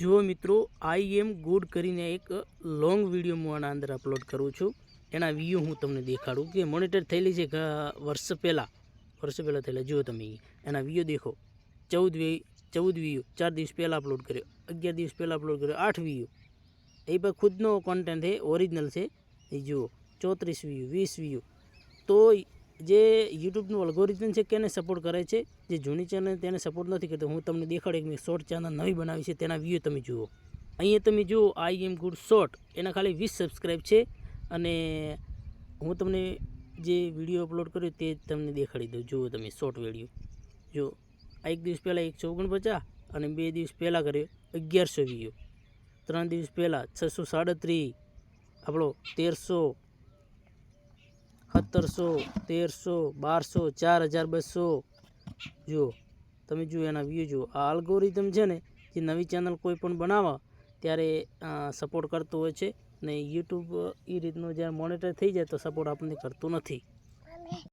જો મિત્રો આઈ એમ ગુડ કરીને એક લોંગ વિડીયો હું આના અંદર અપલોડ કરું છું. એના વ્યૂ હું તમને દેખાડું કે મોનિટર થયેલી છે વર્ષ પહેલાં થયેલા. જુઓ તમે એના વ્યૂ દેખો. 14 વ્યૂ 4 દિવસ પહેલાં અપલોડ કર્યો, 11 દિવસ પહેલાં અપલોડ કર્યો, 8 વ્યૂ. એ પર ખુદનો કોન્ટેન્ટ છે, ઓરિજિનલ છે. એ જુઓ 34 વ્યૂ, 20 વ્યૂ. તો જે યુટ્યુબનું અલ્ગોરિધમ છે કેને સપોર્ટ કરે છે, જે જૂની ચેનલ તેને સપોર્ટ નથી કરતો. હું તમને દેખાડું કે મેં શોર્ટ ચેનલ નવી બનાવી છે, તેના વ્યૂ તમે જુઓ. અહીંયા તમે જુઓ આઈ એમ ગુડ શોર્ટ, એના ખાલી 20 સબસ્ક્રાઈબ છે. અને હું તમને જે વિડીયો અપલોડ કર્યો તે તમને દેખાડી દઉં. જુઓ તમે શોર્ટ વિડીયો જો. આ 1 દિવસ પહેલાં 149 અને 2 દિવસ પહેલાં કર્યો 1100 વ્યૂ. 3 દિવસ પહેલાં 637, આપણો 1300, 1700, 1300, 1200, 4200. જુઓ તમે જુઓ એના વ્યૂ જુઓ. આ અલ્ગોરિધમ છે ને, જે નવી ચેનલ કોઈ પણ બનાવવા ત્યારે સપોર્ટ કરતું હોય છે. ને યુટ્યુબ એ રીતનું જ્યારે મોનિટર થઈ જાય તો સપોર્ટ આપણને કરતું નથી.